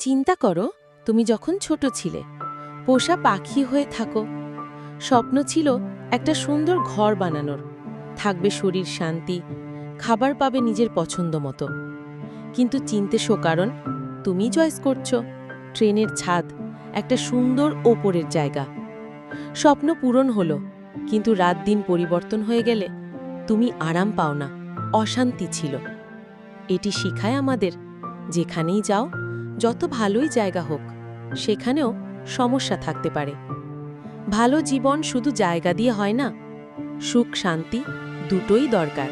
চিন্তা করো, তুমি যখন ছোট ছিলে, পোষা পাখি হয়ে থাকো। স্বপ্ন ছিল একটা সুন্দর ঘর বানানোর, থাকবে শরীর শান্তি, খাবার পাবে নিজের পছন্দ মতো। কিন্তু চিনতে কারণ তুমি চয়েস করছো ট্রেনের ছাদ, একটা সুন্দর ওপরের জায়গা। স্বপ্ন পূরণ হলো, কিন্তু রাত দিন পরিবর্তন হয়ে গেলে তুমি আরাম পাও না, অশান্তি ছিল। এটি শিখায় আমাদের, যেখানেই যাও, যত ভালোই জায়গা হোক, সেখানেও সমস্যা থাকতে পারে। ভালো জীবন শুধু জায়গা দিয়ে হয় না, সুখ শান্তি দুটোই দরকার।